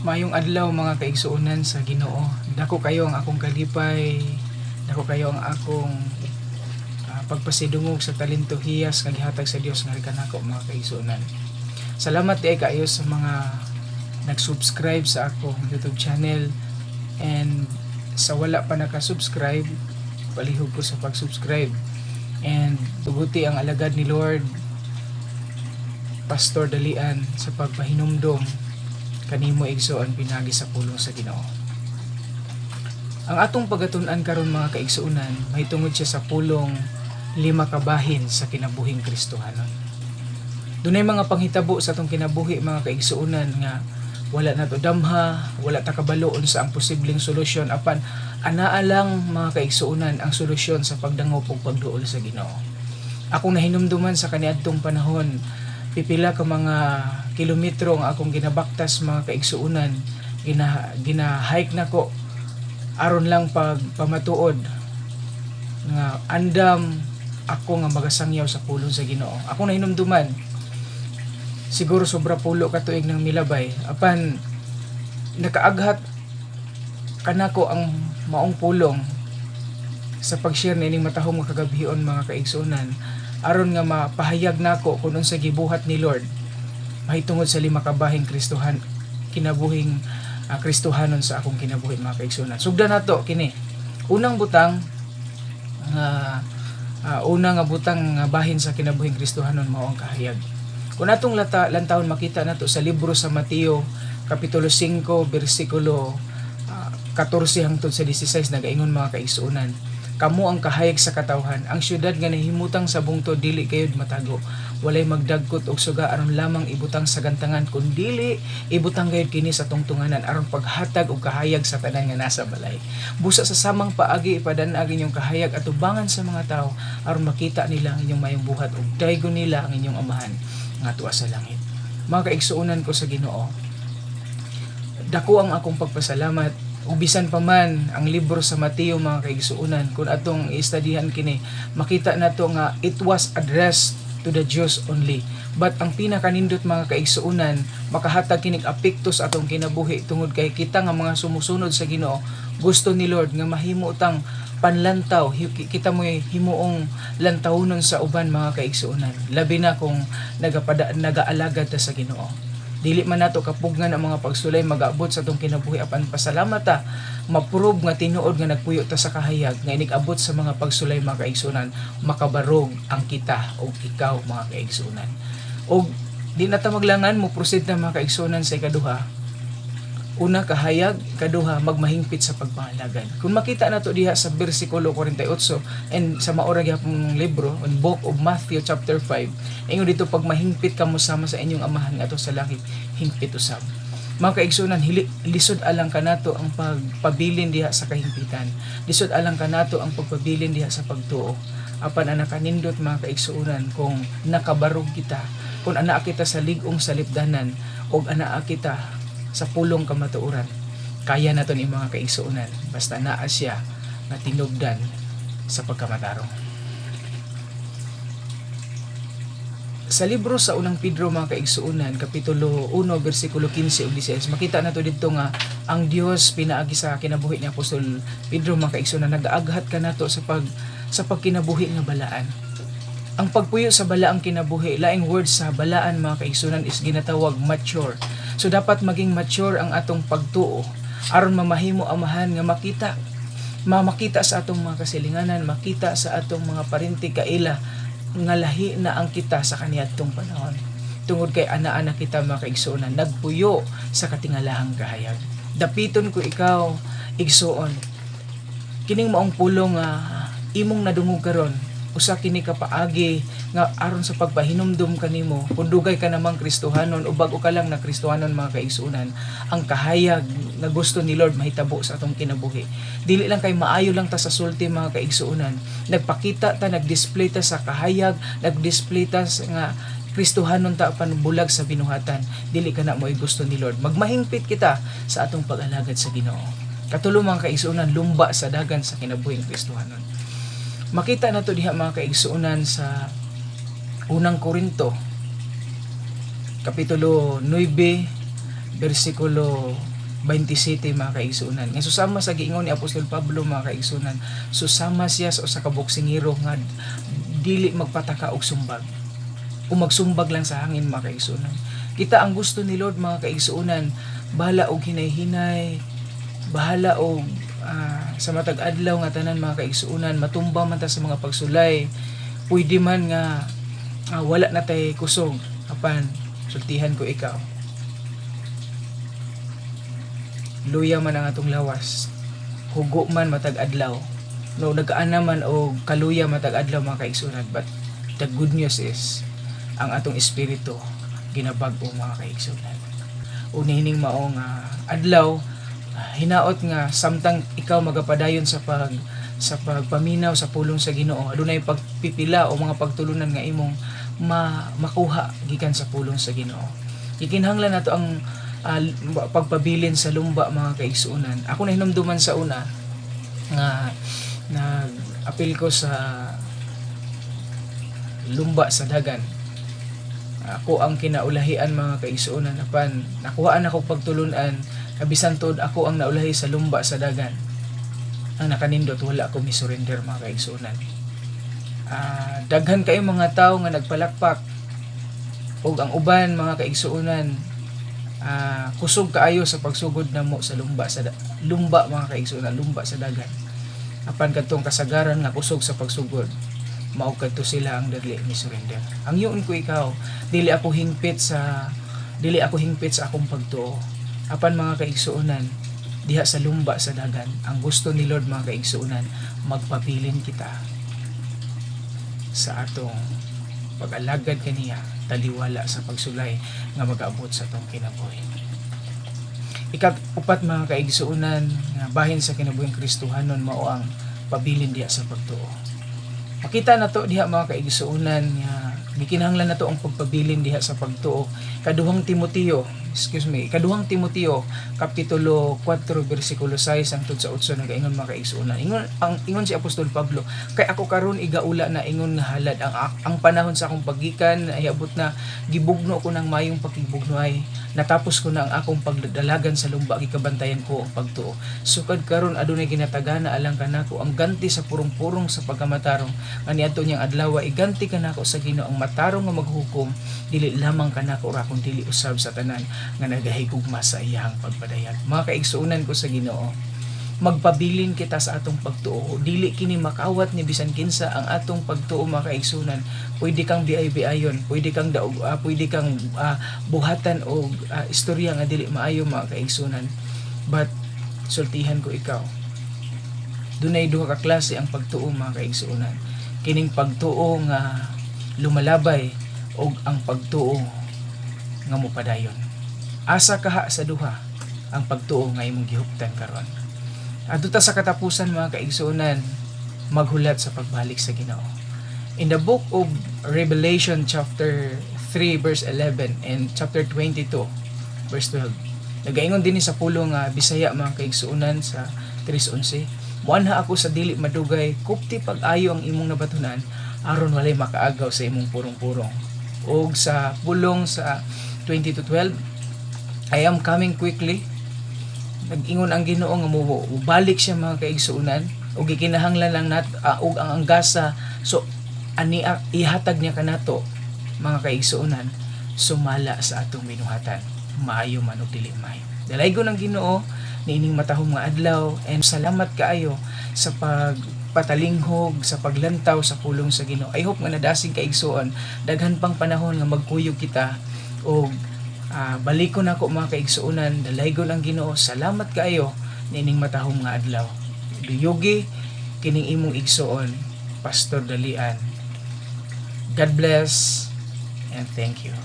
Mayong adlaw mga kaigsuonan sa Ginoo. Dako kayo ang akong kalipay, dako kayo ang akong pagpasidungog sa talento hiyas nga gihatag sa Dios nga kanako mga kaigsuonan. Salamat di kayo sa mga nag-subscribe sa akong YouTube channel, and sa wala pa naka-subscribe, palihog ko sa pag-subscribe. And tuguti ang alagad ni Lord Pastor Dalian sa pagpahinumdom kanimo igsoon pinagi sa pulong sa Ginoo. Ang atong pagatun-an karon mga kaigsuonan mahitungod siya sa pulong 5 kabahin sa kinabuhing Kristohanon. Dunay mga panghitabo sa atong kinabuhi mga kaigsuonan nga wala na to damha, wala ta kabaloon sa ang posibleng solusyon, apan anaa lang mga kaigsuonan ang solusyon sa pagdangop ug pagduol sa Ginoo. Akong nahinumduman sa kaniadtong panahon, pipila ka mga kilometro ang akong ginabaktas mga kaigsuonan, gina-hike nako aron lang pagpamatuod nga andam ako nga magasangyaw sa pulong sa Ginoo. Akong nahinumduman siguro sobra pulo ka tuig ng milabay, apan nakaaghat kanako ang maong pulong sa pag-share nining matahong nga kagabhion mga kaigsuonan aron nga mapahayag nako kung unsa gibuhat ni Lord mahitungod sa 5 kabahing Kristohan kinabuhing Kristohanon sa akong kinabuhi mga kaigsuonan. Sugdan nato kini. Unang butang unang butang nga bahin sa kinabuhing Kristohanon mao ang kahayag. Kung atong lantawon makita nato sa libro sa Mateo kapitulo 5 bersikulo 14 hangtod sa 16 nagaingon mga kaigsuonan, kamo ang kahayag sa katawhan, ang syudad nga nahimutang sa bungtod dili kayod matago, walay magdagkot og suga aron lamang ibutang sa gantangan, kun dili ibutang gayud kini sa tungtunganan aron paghatag og kahayag sa tanan nga nasa balay. Busa sa samang paagi ipadan-ag inyong kahayag at tubangan sa mga tao aron makita nila ang inyong mayong buhat ug daygon nila ang inyong amahan nga tuwa sa langit. Mga kaigsuonan ko sa Ginoo, dako ang akong pagpasalamat ubisan pa man ang libro sa Mateo mga kaigsuonan, kung atong i-studyhan kini makita nato nga it was addressed to the Jews only, but ang pinakanindot mga kaigsuonan makahatag kining apekto sa atong kinabuhi tungod kay kita nga mga sumusunod sa Ginoo. Gusto ni Lord nga mahimo tang panlantaw, kita mo himuong lantawnon sa uban mga kaigsuonan, labi na kung nagaalagad ta sa Ginoo. Dili man nato kapugnan ang mga pagsulay mag-abot sa atong kinabuhi, apan pasalamat ta maprove nga tinuod nga nagpuyo ta sa kahayag nga inig-abot sa mga pagsulay mga kaigsuonan, makabarog ang kita o ikaw mga kaigsuonan. O di na ta maglangan mo proceed na mga kaigsuonan sa ikaduha. Una, kahayag, kaduha, magmahingpit sa pagpangalagan. Kung makita nato diha sa bersikulo 48 and sa maura gyapong libro on book of Matthew chapter 5, ingon dito pagmahingpit kamo sama sa inyong amahan nga ato sa langit, hingpit usab. Mga kaigsuonan, lisod alang kanato ang pagpabilin diha sa kahingpitan. Lisod alang kanato ang pagpabilin diha sa pagtuo. Apan ana kanindot mga kaigsuonan kung nakabarog kita, kung anaa kita sa ligong salipdanan og anaa kita sa pulong kamatuoran, kaya naton yung mga kaigsuonan basta naa siya na tinubdan sa pagkamatarong. Sa libro sa unang Pedro mga kaigsuonan kapitulo 1 bersikulo 15 ug 16 makita nato didto nga ang Dios pinaagi sa kinabuhi ni Apostol Pedro mga kaigsuonan nagaaghat kanato sa pagkinabuhi nga balaan. Ang pagpuyo sa balaang kinabuhi, laing word sa balaan mga kaigsuonan is ginatawag mature. So dapat maging mature ang atong pagtuo aron mamahimo amahan nga makita sa atong mga kasilinganan, makita sa atong mga parinti kaila nga lahi na ang kita sa kaniadtong panahon. Tungod kay ana-ana kita mga kaigsuonan nagpuyo sa katingalahang kahayag. Dapiton ko ikaw igsuon, kining maong pulong nga imong nadungog karon, usa kini ka paagi nga aron sa pagpahinumdum kanimo kung dugay ka namang Kristohanon o bago ka lang na Kristohanon mga kaigsuonan, ang kahayag nga gusto ni Lord mahitabo sa atong kinabuhi. Dili lang kay maayo lang ta sa sulti mga kaigsuonan, nagpakita ta, nagdisplay ta sa kahayag, nagdisplay ta nga Kristohanon ta apan bulag sa binuhatan. Dili ka na mo gusto ni Lord. Magmahingpit kita sa atong pag-alagad sa Ginoo. Katulo mga kaigsuonan, lumba sa dagan sa kinabuhing Kristohanon. Makita nato diha mga kaigsuonan sa unang Korinto kapitulo 9 bersikulo 27 mga kaigsunan. Nga susama sa giingon ni Apostol Pablo mga kaigsunan, susama siya sa usa ka boksingero nga dili magpataka og sumbag. O magsumbag lang sa hangin mga kaigsunan. Kita ang gusto ni Lord mga kaigsunan, bahala og hinay-hinay, bahala og sa matag adlaw nga tanan mga kaigsunan, matumba man ta sa mga pagsulay. Pwede man nga wala na tay kusog, apan sultihan ko ikaw. Luya man ang atong lawas, hugo man matag adlaw, no nagaana man og kaluya matag adlaw mga kaigsunan, but the good news is ang atong espiritu ginabag-o mga kaigsunan. Unihining maong adlaw, hinaot nga samtang ikaw magapadayon sa pagpaminaw sa pulong sa Ginoo, adunay pagpipila o mga pagtulunan nga imong makuha gikan sa pulong sa Ginoo. Ikinahanglan nato ang pagpabilin sa lumba mga kaigsunan. Ako na hinumduman sa una nga nag-apil ko sa lumba sa dagan. Ako ang kinaulahian mga kaigsunan, apan nakuhaan ako pagtulunan, kabisan tod ako ang naulahi sa lumba sa dagan. Ang nakanindot wala ako misurrender mga kaigsunan. Daghan kayo mga tao nga nagpalakpak, ug ang uban mga kaigsunan kusog kaayo sa pagsugod namo sa lumba mga kaigsunan, lumba sa dagan. Apan kadtong kasagaran nga kusog sa pagsugod, mao kadto sila ang dali ni surrender. Ang yun ko ikaw, dili ako hingpit sa akong pagtuo. Apan mga kaigsuonan, diha sa lumba sa dagan, ang gusto ni Lord mga kaigsuonan, magpabilin kita sa atong pag-alagad kaniya, taliwala sa pagsulay nga mag-abot sa atong kinabuhi. Ika-upat mga kaigsuonan, nga bahin sa kinabuhing Kristohanon mao ang pabilin diha sa pagtuo. Makita na to diha mga kaigsuonan nga gikinahanglan nato ang pagpabilin diha sa pagtuo. Kaduhang Timoteo kapitulo 4 bersikulo 6 hangtod sa 8 nagaingon mga kaigsuonan. Ingon si Apostol Pablo, kay ako karon igaula na ingon nga halad ang panahon sa akong paggikan ay abot na gibugno ko ng mayong pakigbugnay. Natapos ko na ang akong pagdalagan sa lumba, gikabantayan ko ang pagtuo. Sukad karon adunay ginatagana alang kanako ang ganti sa purong-purong sa pagkamatarong. Kaniadto niyang adlaw iganti kanako sa Ginoo ang matarong nga maghukom, dili lamang kanako ra kun dili usab sa tanan nga nagahigugma sa iyang pagpadayag. Mga kaigsuonan ko sa Ginoo, magpabilin kita sa atong pagtuo. Dili kini makawat ni bisan kinsa ang atong pagtuo mga kaigsuonan. Pwede kang biay-biayon, pwede kang buhatan o istorya nga dili maayo mga kaigsuonan. But sultihan ko ikaw, dunay duha ka klase ang pagtuo mga kaigsuonan. Kining pagtuo nga lumalabay o ang pagtuo nga mopadayon. Asa kaha sa duha ang pagtuo nga imong gihuptan karon. Adto ta sa katapusan mga kaigsuonan, maghulat sa pagbalik sa Ginoo. In the book of Revelation chapter 3 verse 11 and chapter 22 verse 12, nagaingon din sa pulong Bisaya mga kaigsuonan sa 3:11, muanha ako sa dili madugay, kupti pag-ayo ang imong nabatunan, aron walay makaagaw sa imong purong-purong. Og sa pulong sa 20-12, I am coming quickly. Nag-ingon ang Ginoo nga mubalik siya mga kaigsuonan, og gikinahanglan lang og ang anggasa so ani ihatag niya kanato mga kaigsuonan, sumala sa atong binuhatan, maayo man og dili maayo. Dalaygon ang Ginoo niining matahong nga adlaw, and salamat kaayo sa pagpatalinghog, sa paglantaw sa pulong sa Ginoo. I hope nga nadasig kaigsuon, daghan pang panahon nga magkuyog kita og balikon ako mga kaigsuonan, dalaygon ang Ginoo. Salamat kaayo niining matahong nga adlaw. Duyugi kining imong igsuon, Pastor Dalian. God bless and thank you.